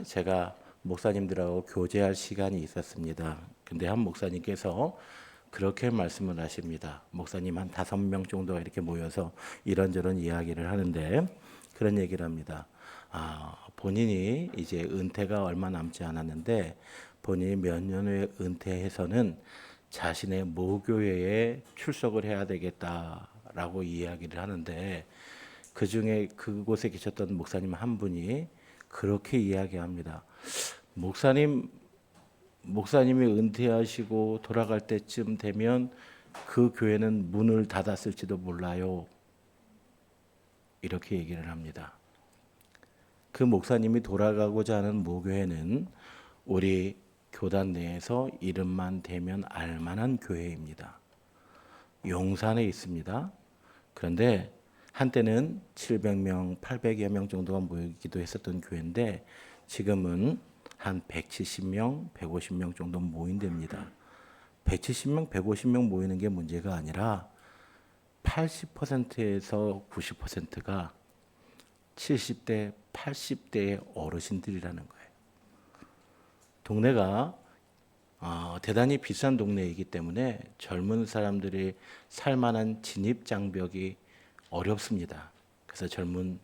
전에 제가 목사님들하고 교제할 시간이 있었습니다. 근데 한 목사님께서 그렇게 말씀을 하십니다. 목사님 한 5명 정도가 이렇게 모여서 이런저런 이야기를 하는데 그런 얘기를 합니다. 본인이 이제 은퇴가 얼마 남지 않았는데 본인이 몇 년 후에 은퇴해서는 자신의 모교회에 출석을 해야 되겠다라고 이야기를 하는데 그 중에 그곳에 계셨던 목사님 한 분이 그렇게 이야기합니다. 목사님이 은퇴하시고 돌아갈 때쯤 되면 그 교회는 문을 닫았을지도 몰라요. 이렇게 얘기를 합니다. 그 목사님이 돌아가고자 하는 모교회는 우리 교단 내에서 이름만 대면 알만한 교회입니다. 용산에 있습니다. 그런데 한때는 700명, 800여 명 정도가 모이기도 했었던 교회인데 지금은 한 170명, 150명 정도 모인답니다. 170명, 150명 모이는 게 문제가 아니라 80%에서 90%가 70대, 80대의 어르신들이라는 거예요. 동네가 대단히 비싼 동네이기 때문에 젊은 사람들이 살만한 진입 장벽이 어렵습니다. 그래서 젊은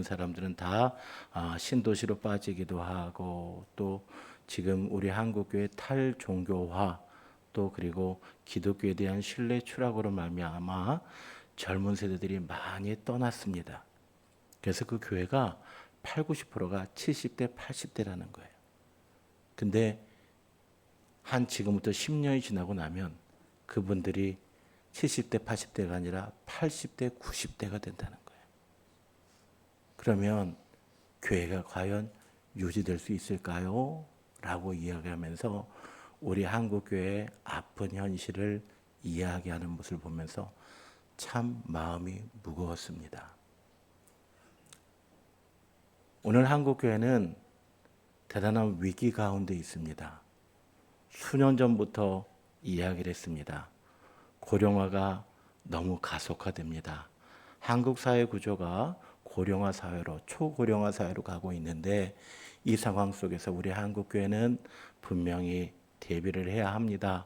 사람들은 다 신도시로 빠지기도 하고 또 지금 우리 한국교회 탈종교화 또 그리고 기독교에 대한 신뢰 추락으로 말미암아 젊은 세대들이 많이 떠났습니다. 그래서 그 교회가 8, 90%가 70대, 80대라는 거예요. 근데 한 지금부터 10년이 지나고 나면 그분들이 70대, 80대가 아니라 80대, 90대가 된다는 거예요. 그러면 교회가 과연 유지될 수 있을까요? 라고 이야기하면서 우리 한국교회의 아픈 현실을 이야기하는 모습을 보면서 참 마음이 무거웠습니다. 오늘 한국교회는 대단한 위기 가운데 있습니다. 수년 전부터 이야기를 했습니다. 고령화가 너무 가속화됩니다. 한국 사회 구조가 고령화 사회로, 초고령화 사회로 가고 있는데 이 상황 속에서 우리 한국교회는 분명히 대비를 해야 합니다.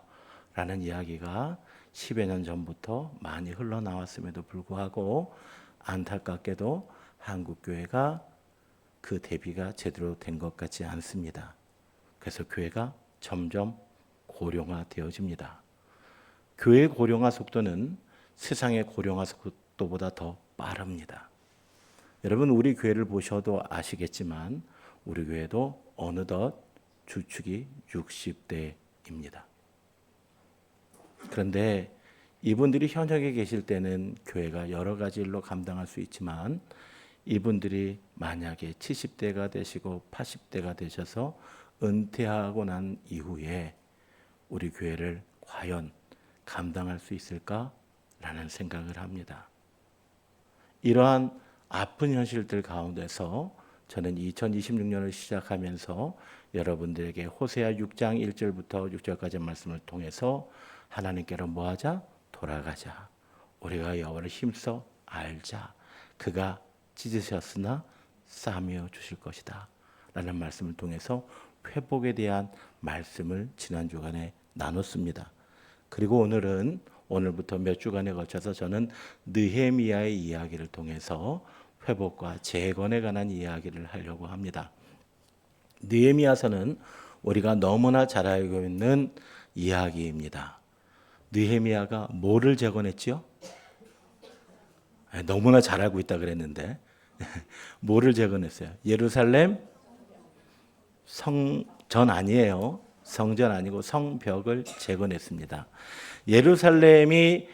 라는 이야기가 10여 년 전부터 많이 흘러나왔음에도 불구하고 안타깝게도 한국교회가 그 대비가 제대로 된 것 같지 않습니다. 그래서 교회가 점점 고령화되어집니다. 교회의 고령화 속도는 세상의 고령화 속도보다 더 빠릅니다. 여러분 우리 교회를 보셔도 아시겠지만 우리 교회도 어느덧 주축이 60대입니다. 그런데 이분들이 현역에 계실 때는 교회가 여러 가지 일로 감당할 수 있지만 이분들이 만약에 70대가 되시고 80대가 되셔서 은퇴하고 난 이후에 우리 교회를 과연 감당할 수 있을까라는 생각을 합니다. 이러한 아픈 현실들 가운데서 저는 2026년을 시작하면서 여러분들에게 호세아 6장 1절부터 6절까지 말씀을 통해서 하나님께로 뭐하자? 돌아가자. 우리가 여호와를 힘써 알자. 그가 찢으셨으나 싸매어 주실 것이다. 라는 말씀을 통해서 회복에 대한 말씀을 지난 주간에 나눴습니다. 그리고 오늘부터 몇 주간에 걸쳐서 저는 느헤미야의 이야기를 통해서 회복과 재건에 관한 이야기를 하려고 합니다. 느헤미야서는 우리가 너무나 잘 알고 있는 이야기입니다. 느헤미야가 뭐를 재건했죠? 너무나 잘 알고 있다 그랬는데 뭐를 재건했어요? 예루살렘 성전 아니에요. 성전 아니고 성벽을 재건했습니다. 예루살렘이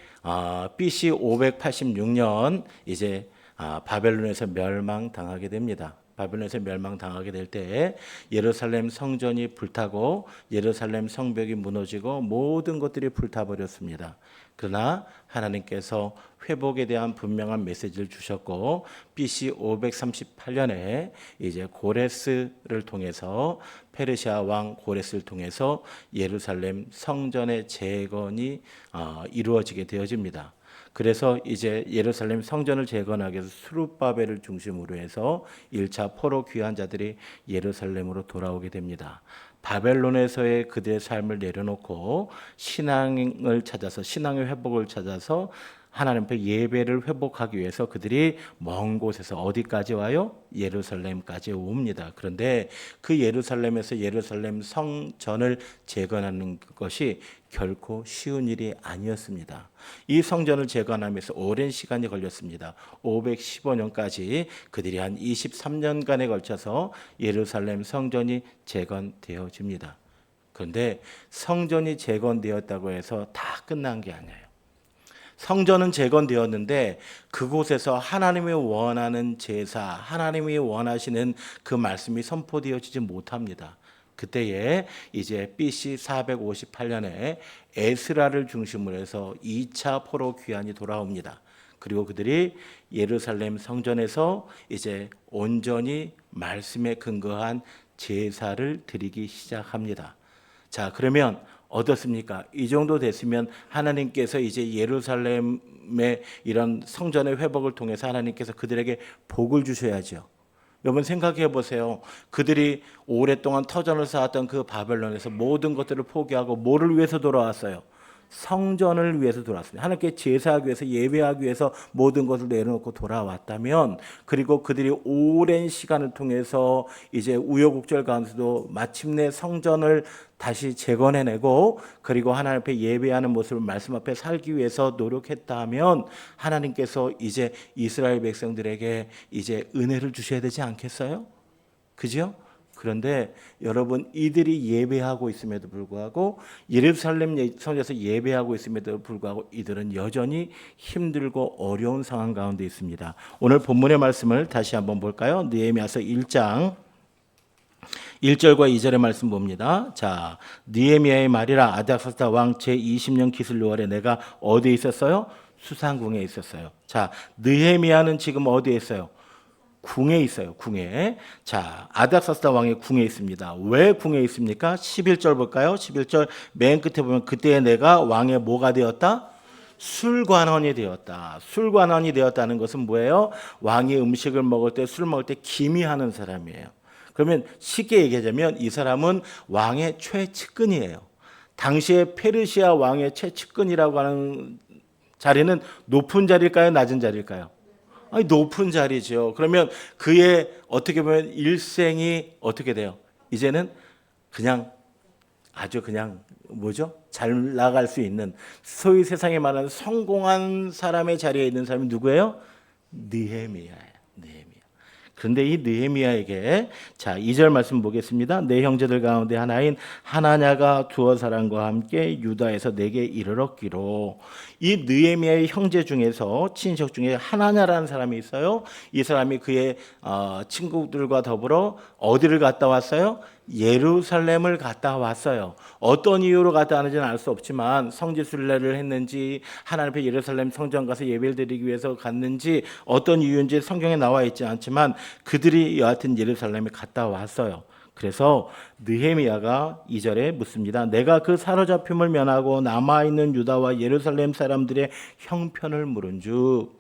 BC 586년 이제 바벨론에서 멸망당하게 됩니다. 바벨론에서 멸망당하게 될 때 예루살렘 성전이 불타고 예루살렘 성벽이 무너지고 모든 것들이 불타버렸습니다. 그러나 하나님께서 회복에 대한 분명한 메시지를 주셨고 BC 538년에 이제 고레스를 통해서 페르시아 왕 고레스를 통해서 예루살렘 성전의 재건이 이루어지게 되어집니다. 그래서 이제 예루살렘 성전을 재건하기 위해서 스룹바벨을 중심으로 해서 1차 포로 귀환 자들이 예루살렘으로 돌아오게 됩니다. 바벨론에서의 그들의 삶을 내려놓고 신앙을 찾아서 신앙의 회복을 찾아서 하나님 앞에 예배를 회복하기 위해서 그들이 먼 곳에서 어디까지 와요? 예루살렘까지 옵니다. 그런데 그 예루살렘에서 예루살렘 성전을 재건하는 것이 결코 쉬운 일이 아니었습니다. 이 성전을 재건하면서 오랜 시간이 걸렸습니다. 515년까지 그들이 한 23년간에 걸쳐서 예루살렘 성전이 재건되어집니다. 그런데 성전이 재건되었다고 해서 다 끝난 게 아니에요. 성전은 재건되었는데 그곳에서 하나님이 원하는 제사, 하나님이 원하시는 그 말씀이 선포되어지지 못합니다. 그때에 이제 BC 458년에 에스라를 중심으로 해서 2차 포로 귀환이 돌아옵니다. 그리고 그들이 예루살렘 성전에서 이제 온전히 말씀에 근거한 제사를 드리기 시작합니다. 자, 그러면 어떻습니까? 이 정도 됐으면 하나님께서 이제 예루살렘의 이런 성전의 회복을 통해서 하나님께서 그들에게 복을 주셔야죠. 여러분 생각해 보세요. 그들이 오랫동안 터전을 쌓았던 그 바벨론에서 모든 것들을 포기하고 뭐를 위해서 돌아왔어요? 성전을 위해서 돌아왔습니다. 하나님께 제사하기 위해서 예배하기 위해서 모든 것을 내려놓고 돌아왔다면, 그리고 그들이 오랜 시간을 통해서 이제 우여곡절 가운데서도 마침내 성전을 다시 재건해내고 그리고 하나님 앞에 예배하는 모습을 말씀 앞에 살기 위해서 노력했다면 하나님께서 이제 이스라엘 백성들에게 이제 은혜를 주셔야 되지 않겠어요? 그죠? 그런데 여러분, 이들이 예배하고 있음에도 불구하고 예루살렘 성전에서 예배하고 있음에도 불구하고 이들은 여전히 힘들고 어려운 상황 가운데 있습니다. 오늘 본문의 말씀을 다시 한번 볼까요? 느헤미야서 1장 1절과 2절의 말씀 봅니다. 자, 느헤미야의 말이라. 아닥사스다 왕 제20년 기슬6월에 내가 어디에 있었어요? 수상궁에 있었어요. 자, 느헤미야는 지금 어디에 있어요? 궁에 있어요. 궁에. 자, 아닥사스다 왕의 궁에 있습니다. 왜 궁에 있습니까? 11절 볼까요? 11절 맨 끝에 보면 그때 내가 왕의 뭐가 되었다? 술관원이 되었다. 술관원이 되었다는 것은 뭐예요? 왕이 음식을 먹을 때, 술 먹을 때 기미하는 사람이에요. 그러면 쉽게 얘기하자면 이 사람은 왕의 최측근이에요. 당시에 페르시아 왕의 최측근이라고 하는 자리는 높은 자리일까요? 낮은 자리일까요? 아니, 높은 자리죠. 그러면 그의 어떻게 보면 일생이 어떻게 돼요? 이제는 그냥 아주 그냥 뭐죠? 잘 나갈 수 있는, 소위 세상에 말하는 성공한 사람의 자리에 있는 사람이 누구예요? 느헤미야예요. 느헤미야. 그런데 이 느헤미야에게, 자, 2절 말씀 보겠습니다. 내 형제들 가운데 하나인 하나냐가 두어 사람과 함께 유다에서 내게 이르렀기로. 이 느헤미야의 형제 중에서, 친척 중에 하나냐라는 사람이 있어요. 이 사람이 그의 친구들과 더불어 어디를 갔다 왔어요? 예루살렘을 갔다 왔어요. 어떤 이유로 갔다 왔는지는 알 수 없지만 성지순례를 했는지 하나님 앞에 예루살렘 성전 가서 예배를 드리기 위해서 갔는지 어떤 이유인지 성경에 나와 있지 않지만 그들이 여하튼 예루살렘에 갔다 왔어요. 그래서 느헤미야가 2절에 묻습니다. 내가 그 사로잡힘을 면하고 남아있는 유다와 예루살렘 사람들의 형편을 물은즉.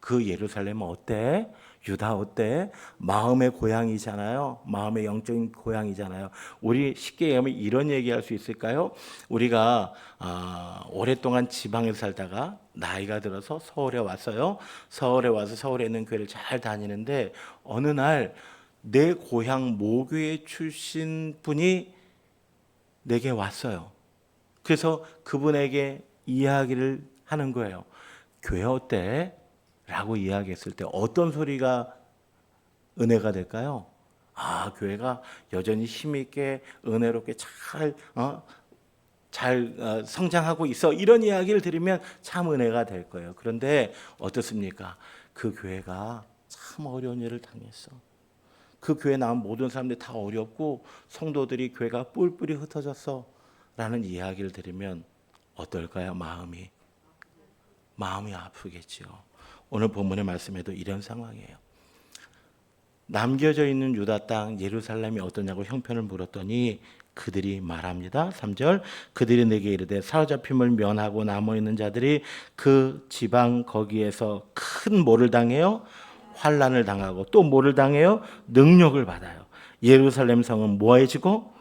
그 예루살렘은 어때? 유다 어때? 마음의 고향이잖아요. 마음의 영적인 고향이잖아요. 우리 쉽게 얘기하면 이런 얘기할 수 있을까요? 우리가 오랫동안 지방에서 살다가 나이가 들어서 서울에 왔어요. 서울에 와서 서울에 있는 교회를 잘 다니는데 어느 날 내 고향 모교회 출신 분이 내게 왔어요. 그래서 그분에게 이야기를 하는 거예요. 교회 어때? 라고 이야기했을 때 어떤 소리가 은혜가 될까요? 아, 교회가 여전히 힘있게 은혜롭게 잘 성장하고 있어. 이런 이야기를 들으면 참 은혜가 될 거예요. 그런데 어떻습니까? 그 교회가 참 어려운 일을 당했어. 그 교회 나온 모든 사람들이 다 어렵고 성도들이 교회가 뿔뿔이 흩어졌어. 라는 이야기를 들으면 어떨까요? 마음이 아프겠죠. 오늘 본문의 말씀에도 이런 상황이에요. 남겨져 있는 유다 땅 예루살렘이 어떠냐고 형편을 물었더니 그들이 말합니다. 3절 그들이 내게 이르되 사로잡힘을 면하고 남아있는 자들이 그 지방 거기에서 큰 뭐를 당해요? 환난을 당하고 또 뭐를 당해요? 능력을 받아요. 예루살렘 성은 뭐해지고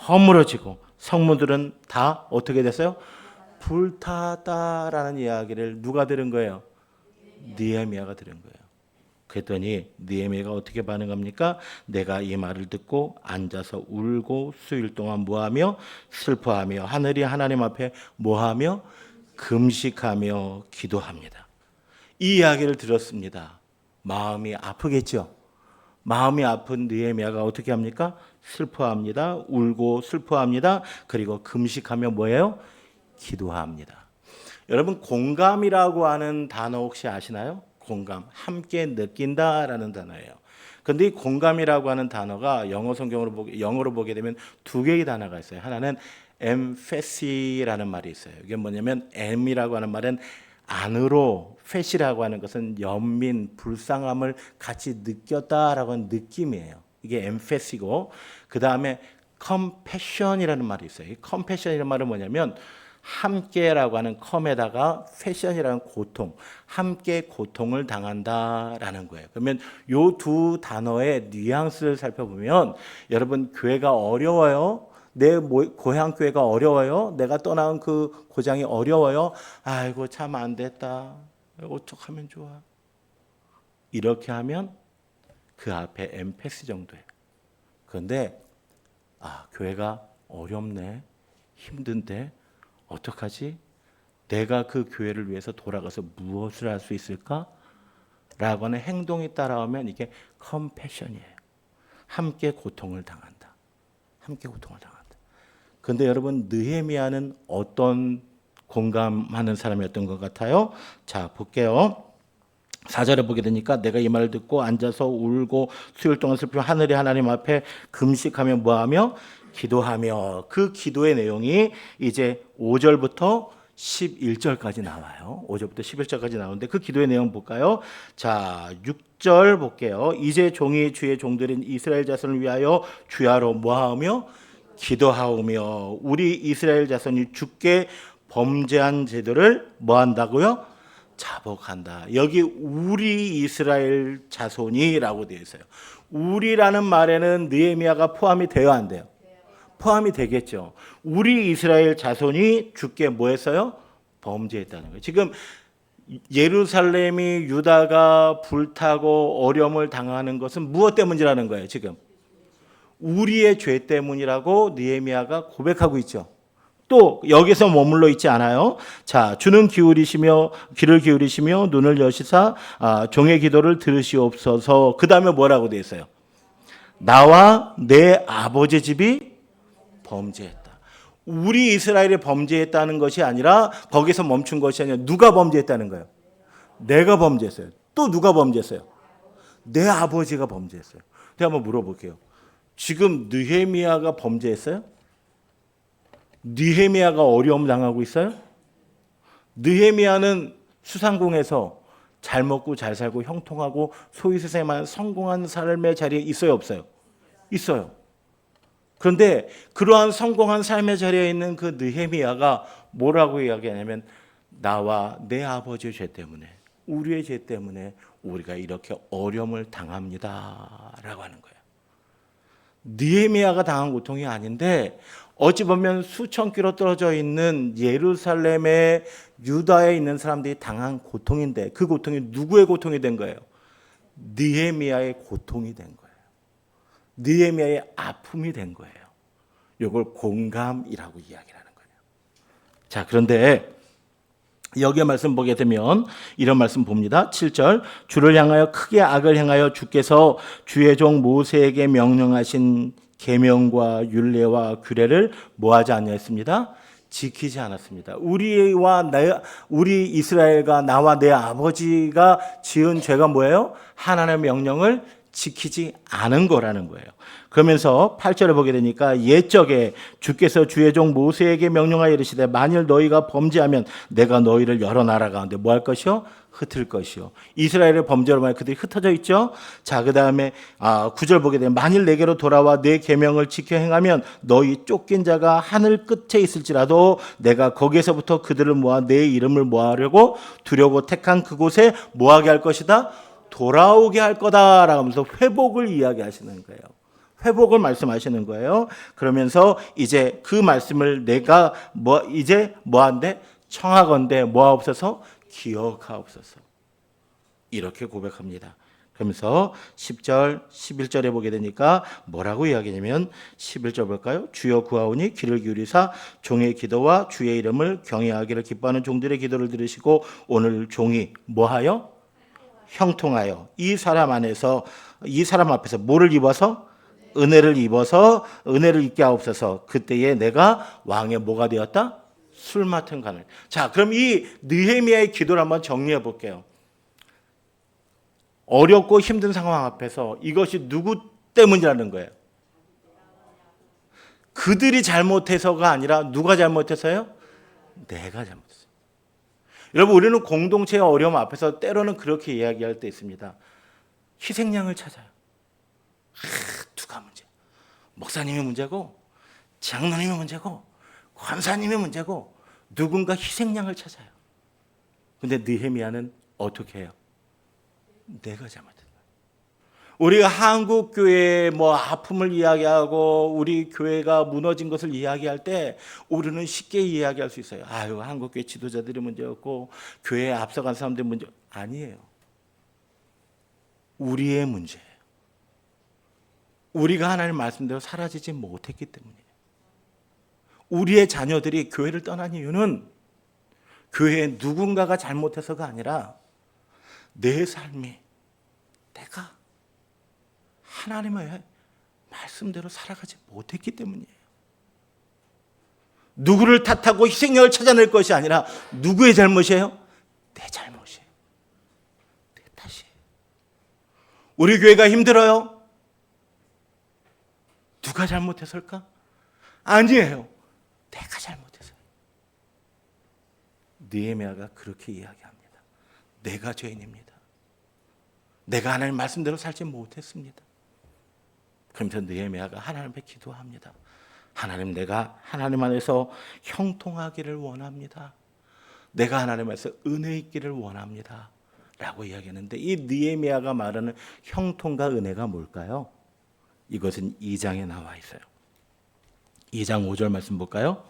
허물어지고 성문들은 다 어떻게 됐어요? 불탔다라는 이야기를 누가 들은 거예요? 느헤미야가 들은 거예요. 그랬더니 느헤미야가 어떻게 반응합니까? 내가 이 말을 듣고 앉아서 울고 수일 동안 뭐하며 슬퍼하며 하늘이 하나님 앞에 뭐하며 금식하며 기도합니다. 이 이야기를 들었습니다. 마음이 아프겠죠. 마음이 아픈 느헤미야가 어떻게 합니까? 슬퍼합니다. 울고 슬퍼합니다. 그리고 금식하며 뭐예요? 기도합니다. 여러분 공감이라고 하는 단어 혹시 아시나요? 공감, 함께 느낀다라는 단어예요. 그런데 이 공감이라고 하는 단어가 영어로 보게 되면 두 개의 단어가 있어요. 하나는 empathy라는 말이 있어요. 이게 뭐냐면 M이라고 하는 말은 안으로, fat이라고 하는 것은 연민, 불쌍함을 같이 느꼈다라고 하는 느낌이에요. 이게 empathy고 그 다음에 compassion이라는 말이 있어요. 이 compassion이라는 말은 뭐냐면 함께라고 하는 컴에다가 패션이라는 고통, 함께 고통을 당한다라는 거예요. 그러면 이 두 단어의 뉘앙스를 살펴보면 여러분 교회가 어려워요. 내 고향 교회가 어려워요. 내가 떠나온 그 고장이 어려워요. 아이고 참 안 됐다. 어떡하면 좋아. 이렇게 하면 그 앞에 엠패스 정도예요. 그런데 교회가 어렵네. 힘든데 어떡하지? 내가 그 교회를 위해서 돌아가서 무엇을 할 수 있을까? 라고 하는 행동이 따라오면 이게 컴패션이에요. 함께 고통을 당한다. 함께 고통을 당한다. 그런데 여러분 느헤미야는 어떤 공감하는 사람이었던 것 같아요? 자 볼게요. 4절에 보게 되니까 내가 이 말을 듣고 앉아서 울고 수일 동안 슬프며 하늘의 하나님 앞에 금식하며 뭐하며 기도하며 그 기도의 내용이 이제 5절부터 11절까지 나와요. 5절부터 11절까지 나오는데 그 기도의 내용 볼까요? 자, 6절 볼게요. 이제 종이 주의 종들인 이스라엘 자손을 위하여 주야로 뭐하며 기도하오며 우리 이스라엘 자손이 주께 범죄한 제도를 뭐한다고요? 자복한다. 여기 우리 이스라엘 자손이라고 되어 있어요. 우리라는 말에는 느헤미야가 포함이 돼야 안 돼요? 포함이 되겠죠. 우리 이스라엘 자손이 주께 뭐 했어요? 범죄했다는 거예요. 지금 예루살렘이 유다가 불타고 어려움을 당하는 것은 무엇 때문이라는 거예요? 지금 우리의 죄 때문이라고 느헤미야가 고백하고 있죠. 또 여기서 머물러 있지 않아요. 자, 주는 귀를 기울이시며 눈을 여시사 종의 기도를 들으시옵소서. 그 다음에 뭐라고 되어 있어요? 나와 내 아버지 집이 범죄했다. 우리 이스라엘이 범죄했다는 것이 아니라 거기서 멈춘 것이 아니라 누가 범죄했다는 거예요? 내가 범죄했어요. 또 누가 범죄했어요? 내 아버지가 범죄했어요. 제가 한번 물어볼게요. 지금 느헤미야가 범죄했어요? 느헤미야가 어려움 당하고 있어요? 느헤미야는 수상궁에서 잘 먹고 잘 살고 형통하고 소위 세상에만 성공한 삶의 자리에 있어요, 없어요? 있어요. 그런데 그러한 성공한 삶의 자리에 있는 그 느헤미야가 뭐라고 이야기하냐면 나와 내 아버지의 죄 때문에 우리의 죄 때문에 우리가 이렇게 어려움을 당합니다라고 하는 거예요. 느헤미야가 당한 고통이 아닌데 어찌 보면 수천 킬로 떨어져 있는 예루살렘의 유다에 있는 사람들이 당한 고통인데 그 고통이 누구의 고통이 된 거예요? 느헤미야의 고통이 된 거예요. 느헤미야의 아픔이 된 거예요. 이걸 공감이라고 이야기를 하는 거예요. 자, 그런데 여기에 말씀 보게 되면 이런 말씀 봅니다. 7절 주를 향하여 크게 악을 행하여 주께서 주의 종 모세에게 명령하신 계명과 율례와 규례를 뭐하지 않냐했습니다. 지키지 않았습니다. 우리 이스라엘과 나와 내 아버지가 지은 죄가 뭐예요? 하나님의 명령을 지키지 않은 거라는 거예요. 그러면서 8절에 보게 되니까 옛적에 주께서 주의 종 모세에게 명령하여 이르시되 만일 너희가 범죄하면 내가 너희를 여러 나라 가운데 뭐 할 것이요? 흩을 것이요. 이스라엘의 범죄로 말해 그들이 흩어져 있죠. 자, 그 다음에 9절 보게 되면 만일 내게로 돌아와 내 계명을 지켜 행하면 너희 쫓긴 자가 하늘 끝에 있을지라도 내가 거기에서부터 그들을 모아 내 이름을 모아하려고 두려고 택한 그곳에 모하게 할 것이다. 돌아오게 할 거다라고 하면서 회복을 이야기하시는 거예요. 회복을 말씀하시는 거예요. 그러면서 이제 그 말씀을 내가 이제 뭐한데 청하건대 뭐하옵소서 기억하옵소서 이렇게 고백합니다. 그러면서 10절 11절에 보게 되니까 뭐라고 이야기냐면 11절 볼까요? 주여 구하오니 귀를 기울이사 종의 기도와 주의 이름을 경외하기를 기뻐하는 종들의 기도를 들으시고 오늘 종이 뭐하여? 형통하여 이 사람 앞에서 뭐를 입어서? 은혜를 입어서 은혜를 입게 하옵소서. 그때에 내가 왕의 뭐가 되었다? 술 맡은 간을. 자, 그럼 이 느헤미야의 기도를 한번 정리해 볼게요. 어렵고 힘든 상황 앞에서 이것이 누구 때문이라는 거예요? 그들이 잘못해서가 아니라 누가 잘못해서요? 내가 잘못했어요. 여러분, 우리는 공동체의 어려움 앞에서 때로는 그렇게 이야기할 때 있습니다. 희생양을 찾아요. 누가 문제? 목사님이 문제고, 장로님이 문제고, 권사님이 문제고, 누군가 희생양을 찾아요. 근데 느헤미야는 어떻게 해요? 내가 잘못했다. 우리가 한국 교회의 아픔을 이야기하고 우리 교회가 무너진 것을 이야기할 때 우리는 쉽게 이야기할 수 있어요. 아유, 한국 교회 지도자들이 문제였고 교회에 앞서간 사람들이 문제 아니에요. 우리의 문제예요. 우리가 하나님 말씀대로 살아지지 못했기 때문이에요. 우리의 자녀들이 교회를 떠난 이유는 교회에 누군가가 잘못해서가 아니라 내 삶이 내가 하나님의 말씀대로 살아가지 못했기 때문이에요. 누구를 탓하고 희생양을 찾아낼 것이 아니라 누구의 잘못이에요? 내 잘못이에요. 내 탓이에요. 우리 교회가 힘들어요? 누가 잘못했을까? 아니에요. 내가 잘못했어요. 느헤미야가 그렇게 이야기합니다. 내가 죄인입니다. 내가 하나님 말씀대로 살지 못했습니다. 그러면서 느헤미야가 하나님께 기도합니다. 하나님, 내가 하나님 안에서 형통하기를 원합니다. 내가 하나님 안에서 은혜 있기를 원합니다. 라고 이야기하는데 이 느헤미야가 말하는 형통과 은혜가 뭘까요? 이것은 2장에 나와 있어요. 2장 5절 말씀 볼까요?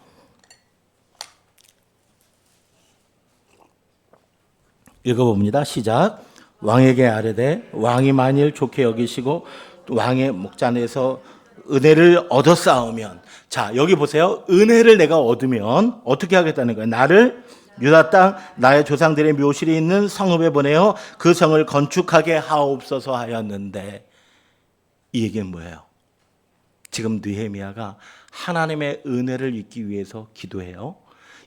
읽어봅니다. 시작. 왕에게 아뢰되 왕이 만일 좋게 여기시고 왕의 목전에서 은혜를 얻었사오면, 자, 여기 보세요. 은혜를 내가 얻으면 어떻게 하겠다는 거예요? 나를 유다 땅 나의 조상들의 묘실이 있는 성읍에 보내어 그 성을 건축하게 하옵소서 하였는데, 이 얘기는 뭐예요? 지금 느헤미야가 하나님의 은혜를 잊기 위해서 기도해요.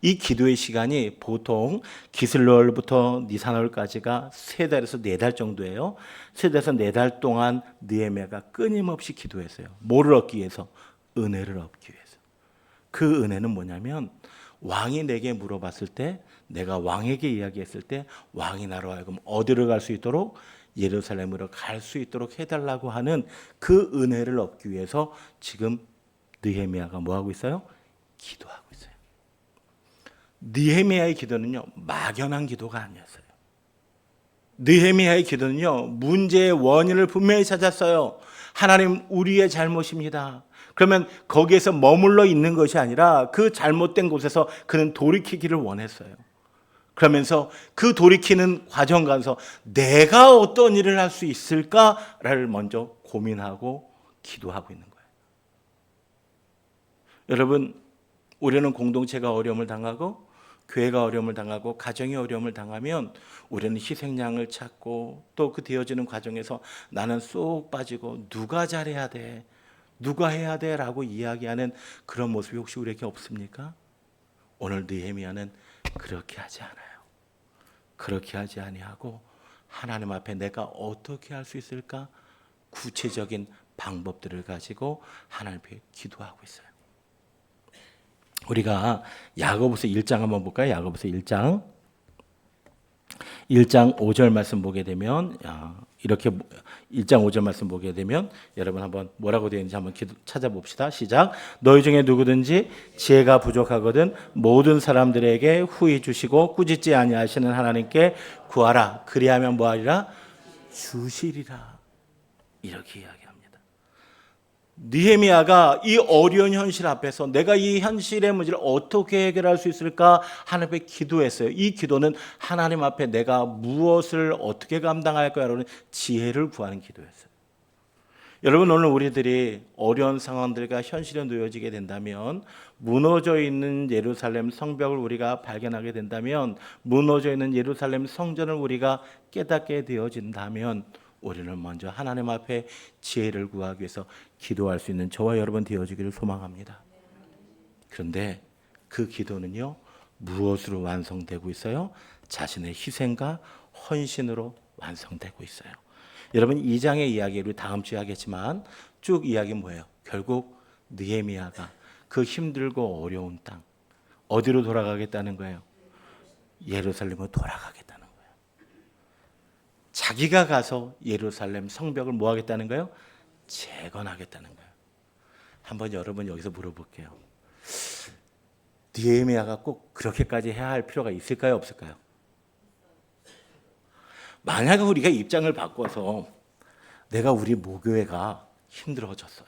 이 기도의 시간이 보통 기슬월부터 니산월까지가 3달에서 4달 정도예요. 3달에서 4달 동안 느헤미야가 끊임없이 기도했어요. 뭐를 얻기 위해서? 은혜를 얻기 위해서. 그 은혜는 뭐냐면 왕이 내게 물어봤을 때, 내가 왕에게 이야기했을 때 왕이 나로 하여금 어디로 갈 수 있도록? 예루살렘으로 갈 수 있도록 해달라고 하는 그 은혜를 얻기 위해서 지금 느헤미야가 뭐하고 있어요? 기도하고 있어요. 느헤미야의 기도는요, 막연한 기도가 아니었어요. 느헤미야의 기도는요, 문제의 원인을 분명히 찾았어요. 하나님, 우리의 잘못입니다. 그러면 거기에서 머물러 있는 것이 아니라 그 잘못된 곳에서 그는 돌이키기를 원했어요. 그러면서 그 돌이키는 과정 가서 내가 어떤 일을 할 수 있을까를 먼저 고민하고 기도하고 있는 거예요. 여러분, 우리는 공동체가 어려움을 당하고 교회가 어려움을 당하고 가정이 어려움을 당하면 우리는 희생양을 찾고 또 그 되어지는 과정에서 나는 쏙 빠지고 누가 잘해야 돼? 누가 해야 돼? 라고 이야기하는 그런 모습이 혹시 우리에게 없습니까? 오늘 느헤미야는 그렇게 하지 않아요. 그렇게 하지 아니하고 하나님 앞에 내가 어떻게 할 수 있을까? 구체적인 방법들을 가지고 하나님 앞에 기도하고 있어요. 우리가 야고보서 1장 한번 볼까요? 야고보서 1장. 1장 5절 말씀 보게 되면 이렇게 1장 5절 말씀 보게 되면 여러분 한번 뭐라고 되어 있는지 한번 찾아봅시다. 시작. 너희 중에 누구든지 지혜가 부족하거든 모든 사람들에게 후히 주시고 꾸짖지 아니하시는 하나님께 구하라. 그리하면 뭐하리라? 주시리라. 이렇게 이야기합니다. 느헤미야가 이 어려운 현실 앞에서 내가 이 현실의 문제를 어떻게 해결할 수 있을까 하나님 앞에 기도했어요. 이 기도는 하나님 앞에 내가 무엇을 어떻게 감당할 거야라는 지혜를 구하는 기도였어요. 여러분, 오늘 우리들이 어려운 상황들과 현실에 놓여지게 된다면, 무너져 있는 예루살렘 성벽을 우리가 발견하게 된다면, 무너져 있는 예루살렘 성전을 우리가 깨닫게 되어진다면, 우리는 먼저 하나님 앞에 지혜를 구하기 위해서 기도할 수 있는 저와 여러분 되어지기를 소망합니다. 그런데 그 기도는요, 무엇으로 완성되고 있어요? 자신의 희생과 헌신으로 완성되고 있어요. 여러분, 2장의 이야기를 다음 주에 하겠지만 쭉 이야기는 뭐예요? 결국 느헤미야가 그 힘들고 어려운 땅 어디로 돌아가겠다는 거예요? 예루살렘으로 돌아가겠다는 거예요. 자기가 가서 예루살렘 성벽을 뭐 하겠다는 거예요? 재건하겠다는 거예요. 한번 여러분 여기서 물어볼게요. 느헤미야가 꼭 그렇게까지 해야 할 필요가 있을까요? 없을까요? 만약에 우리가 입장을 바꿔서 내가 우리 모교회가 힘들어졌어요.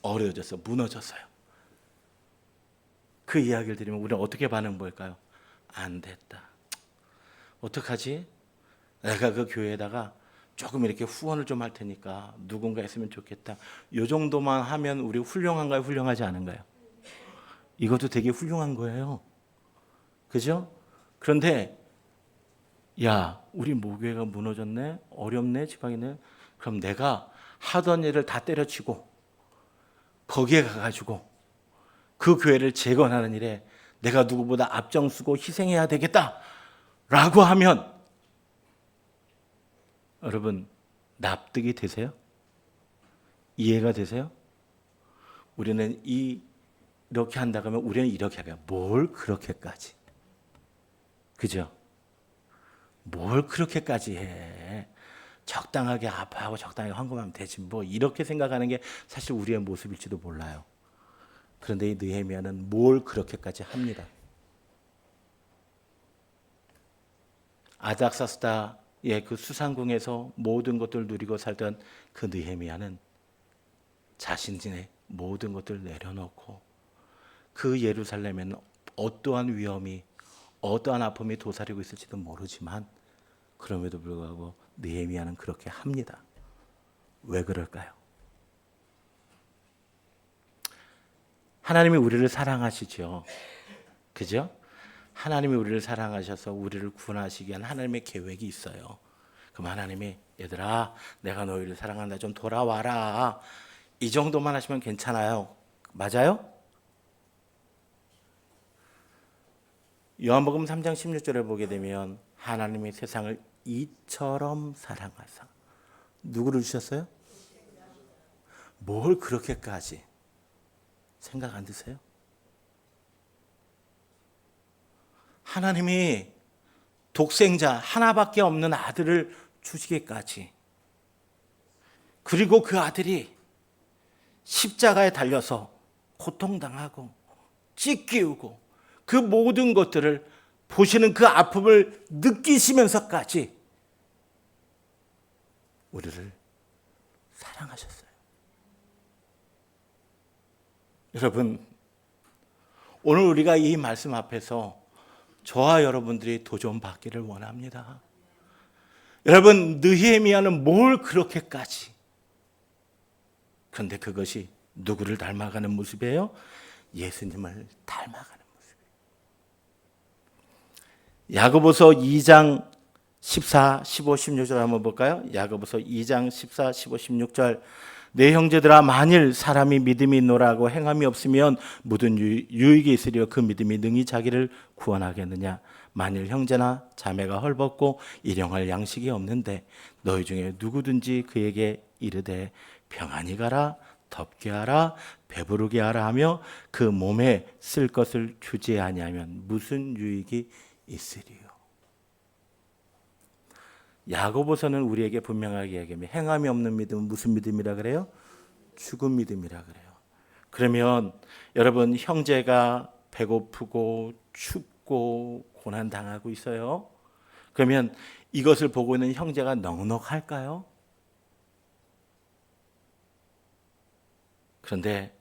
어려워졌어요. 무너졌어요. 그 이야기를 들으면 우리는 어떻게 반응 보일까요? 안 됐다. 어떡하지? 내가 그 교회에다가 조금 이렇게 후원을 좀 할 테니까 누군가 있으면 좋겠다. 이 정도만 하면 우리 훌륭한가요? 훌륭하지 않은가요? 이것도 되게 훌륭한 거예요. 그죠? 그런데 야, 우리 모교회가 무너졌네? 어렵네? 지방이네? 그럼 내가 하던 일을 다 때려치고 거기에 가가지고 그 교회를 재건하는 일에 내가 누구보다 앞장서고 희생해야 되겠다라고 하면 여러분 납득이 되세요? 이해가 되세요? 우리는 이렇게 한다고 하면 우리는 이렇게 하면 뭘 그렇게까지? 그죠? 뭘 그렇게까지 해? 적당하게 아파하고 적당하게 헌금하면 되지 뭐 이렇게 생각하는 게 사실 우리의 모습일지도 몰라요. 그런데 이 느헤미야는 뭘 그렇게까지 합니다. 아닥사스다의 그 수상궁에서 모든 것들을 누리고 살던 그 느헤미야는 자신의 모든 것들을 내려놓고 그 예루살렘에는 어떠한 위험이 어떠한 아픔이 도사리고 있을지도 모르지만 그럼에도 불구하고 느헤미야는 그렇게 합니다. 왜 그럴까요? 하나님이 우리를 사랑하시죠. 그죠? 하나님이 우리를 사랑하셔서 우리를 구원하시기 위한 하나님의 계획이 있어요. 그럼 하나님이 얘들아 내가 너희를 사랑한다 좀 돌아와라. 이 정도만 하시면 괜찮아요. 맞아요? 요한복음 3장 16절에 보게 되면 하나님이 세상을 이처럼 사랑하사 누구를 주셨어요? 뭘 그렇게까지 생각 안 드세요? 하나님이 독생자 하나밖에 없는 아들을 주시기까지 그리고 그 아들이 십자가에 달려서 고통당하고 찢기우고 그 모든 것들을 보시는 그 아픔을 느끼시면서까지 우리를 사랑하셨어요. 여러분, 오늘 우리가 이 말씀 앞에서 저와 여러분들이 도전 받기를 원합니다. 여러분, 느헤미야는 뭘 그렇게까지? 그런데 그것이 누구를 닮아가는 모습이에요? 예수님을 닮아가는 모습이에요. 야고보서 2장 14, 15, 16절 한번 볼까요? 야고보서 2장 14, 15, 16절 내 형제들아 만일 사람이 믿음이 있노라고 행함이 없으면 무슨 유익이 있으리요 그 믿음이 능히 자기를 구원하겠느냐 만일 형제나 자매가 헐벗고 일용할 양식이 없는데 너희 중에 누구든지 그에게 이르되 평안히 가라 덥게 하라 배부르게 하라 하며 그 몸에 쓸 것을 주지 아니하면 무슨 유익이 있으리요. 야고보서는 우리에게 분명하게 이야기합니다. 행함이 없는 믿음은 무슨 믿음이라 그래요? 죽은 믿음이라 그래요. 그러면 여러분, 형제가 배고프고 춥고 고난 당하고 있어요. 그러면 이것을 보고 있는 형제가 넉넉할까요? 그런데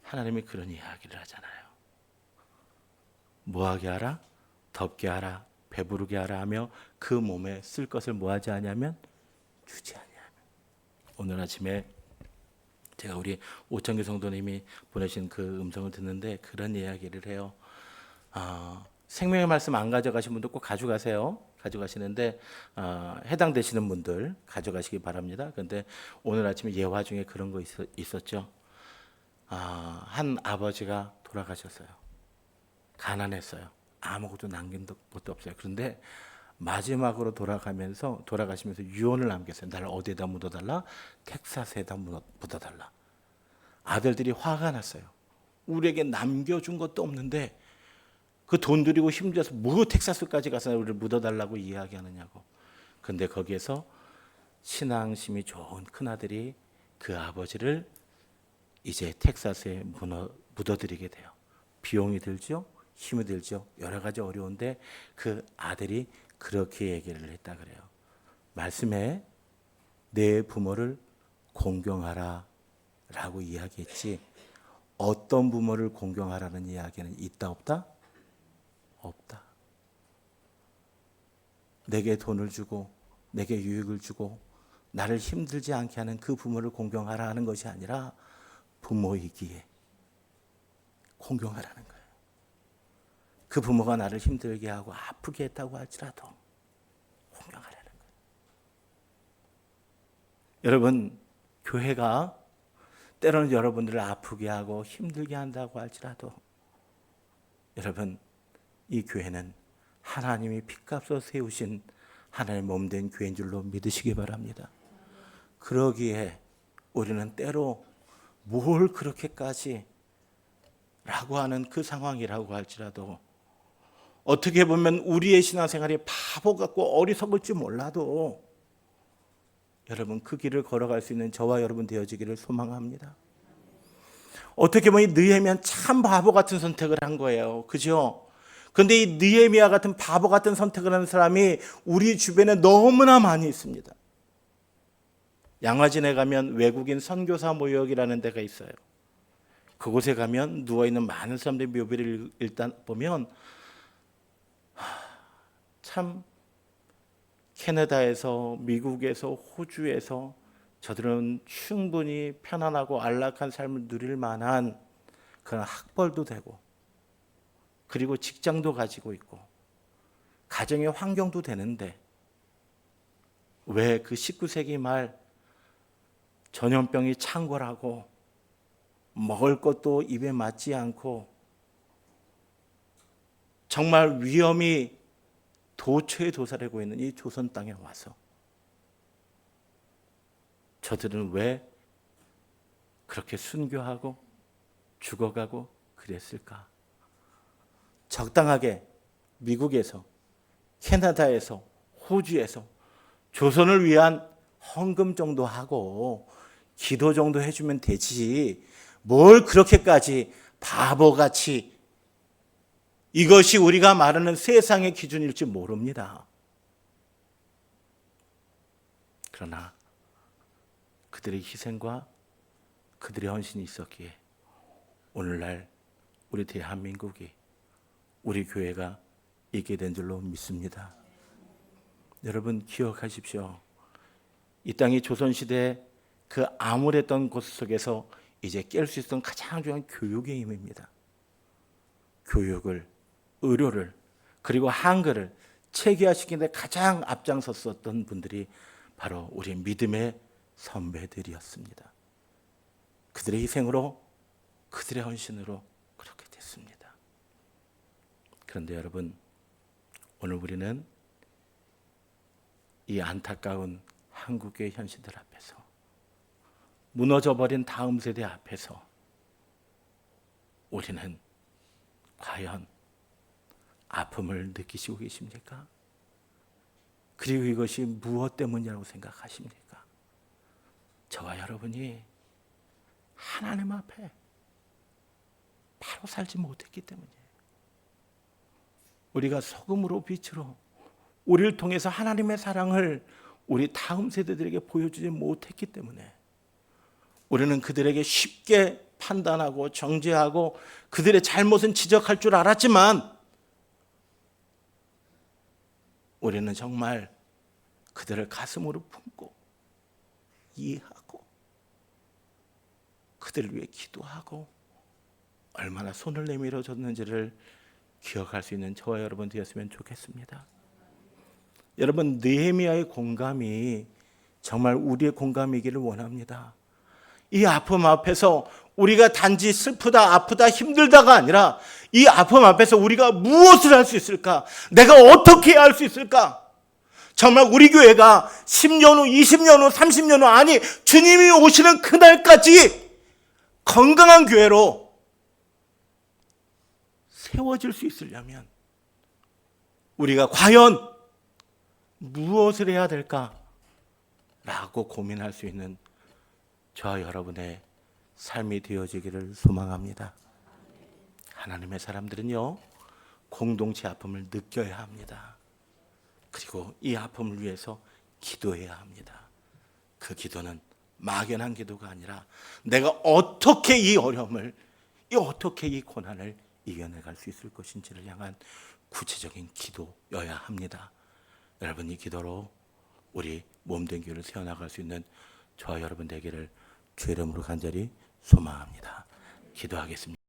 하나님이 그런 이야기를 하잖아요. 뭐하게 하라? 덥게 하라, 배부르게 하라 하며 그 몸에 쓸 것을 뭐하지 않냐면 주지 않냐면. 오늘 아침에 제가 우리 오창규 성도님이 보내신 그 음성을 듣는데 그런 이야기를 해요. 생명의 말씀 안 가져가신 분들 꼭 가져가세요. 가져가시는데 해당되시는 분들 가져가시기 바랍니다. 그런데 오늘 아침에 예화 중에 그런 거 있었죠. 한 아버지가 돌아가셨어요. 가난했어요. 아무것도 남긴 것도 없어요. 그런데 마지막으로 돌아가시면서 유언을 남겼어요. 나를 어디에다 묻어달라? 텍사스에다 묻어달라. 아들들이 화가 났어요. 우리에게 남겨준 것도 없는데 그 돈 들이고 힘들어서 뭐 텍사스까지 가서 우리를 묻어달라고 이야기하느냐고. 근데 거기에서 신앙심이 좋은 큰아들이 그 아버지를 이제 텍사스에 묻어드리게 돼요. 비용이 들죠? 힘이 들죠? 여러 가지 어려운데 그 아들이 그렇게 얘기를 했다 그래요. 말씀에 내 부모를 공경하라 라고 이야기했지 어떤 부모를 공경하라는 이야기는 있다 없다? 없다. 내게 돈을 주고 내게 유익을 주고 나를 힘들지 않게 하는 그 부모를 공경하라 하는 것이 아니라 부모이기에 공경하라는 거예요. 그 부모가 나를 힘들게 하고 아프게 했다고 할지라도 공경하라는 거예요. 여러분, 교회가 때로는 여러분들을 아프게 하고 힘들게 한다고 할지라도 여러분, 이 교회는 하나님이 피값으로 세우신 하나님의 몸된 교회인 줄로 믿으시기 바랍니다. 그러기에 우리는 때로 뭘 그렇게까지 라고 하는 그 상황이라고 할지라도 어떻게 보면 우리의 신앙생활이 바보 같고 어리석을지 몰라도 여러분 그 길을 걸어갈 수 있는 저와 여러분 되어지기를 소망합니다. 어떻게 보면 느헤미야는 참 바보 같은 선택을 한 거예요. 그죠? 그런데 이 느헤미야 같은 바보 같은 선택을 하는 사람이 우리 주변에 너무나 많이 있습니다. 양화진에 가면 외국인 선교사 모역이라는 데가 있어요. 그곳에 가면 누워있는 많은 사람들의 묘비를 일단 보면 참 캐나다에서 미국에서 호주에서 저들은 충분히 편안하고 안락한 삶을 누릴 만한 그런 학벌도 되고 그리고 직장도 가지고 있고 가정의 환경도 되는데 왜 그 19세기 말 전염병이 창궐하고 먹을 것도 입에 맞지 않고 정말 위험이 도처에 도사리고 있는 이 조선 땅에 와서 저들은 왜 그렇게 순교하고 죽어가고 그랬을까? 적당하게 미국에서 캐나다에서 호주에서 조선을 위한 헌금 정도 하고 기도 정도 해주면 되지 뭘 그렇게까지 바보같이 이것이 우리가 말하는 세상의 기준일지 모릅니다. 그러나 그들의 희생과 그들의 헌신이 있었기에 오늘날 우리 대한민국이 우리 교회가 있게 된 줄로 믿습니다. 여러분 기억하십시오. 이 땅이 조선시대 그 암울했던 곳 속에서 이제 깰 수 있었던 가장 중요한 교육의 힘입니다. 교육을, 의료를, 그리고 한글을 체계화시키는 데 가장 앞장섰었던 분들이 바로 우리 믿음의 선배들이었습니다. 그들의 희생으로, 그들의 헌신으로 그렇게 됐습니다. 그런데 여러분, 오늘 우리는 이 안타까운 한국의 현실들 앞에서 무너져버린 다음 세대 앞에서 우리는 과연 아픔을 느끼시고 계십니까? 그리고 이것이 무엇 때문이라고 생각하십니까? 저와 여러분이 하나님 앞에 바로 살지 못했기 때문이에요. 우리가 소금으로 빛으로 우리를 통해서 하나님의 사랑을 우리 다음 세대들에게 보여주지 못했기 때문에 우리는 그들에게 쉽게 판단하고 정죄하고 그들의 잘못은 지적할 줄 알았지만 우리는 정말 그들을 가슴으로 품고 이해하고 그들을 위해 기도하고 얼마나 손을 내밀어 줬는지를 기억할 수 있는 저와 여러분 되었으면 좋겠습니다. 여러분, 느헤미야의 공감이 정말 우리의 공감이기를 원합니다. 이 아픔 앞에서 우리가 단지 슬프다, 아프다, 힘들다가 아니라 이 아픔 앞에서 우리가 무엇을 할 수 있을까? 내가 어떻게 해야 할 수 있을까? 정말 우리 교회가 10년 후, 20년 후, 30년 후, 아니 주님이 오시는 그날까지 건강한 교회로 세워질 수 있으려면 우리가 과연 무엇을 해야 될까? 라고 고민할 수 있는 저와 여러분의 삶이 되어지기를 소망합니다. 하나님의 사람들은요, 공동체 아픔을 느껴야 합니다. 그리고 이 아픔을 위해서 기도해야 합니다. 그 기도는 막연한 기도가 아니라 내가 어떻게 이 어려움을, 어떻게 이 고난을 이겨내갈 수 있을 것인지를 향한 구체적인 기도여야 합니다. 여러분, 이 기도로 우리 몸된 교회를 세워나갈 수 있는 저와 여러분 되기를 주의 이름으로 간절히 소망합니다. 기도하겠습니다.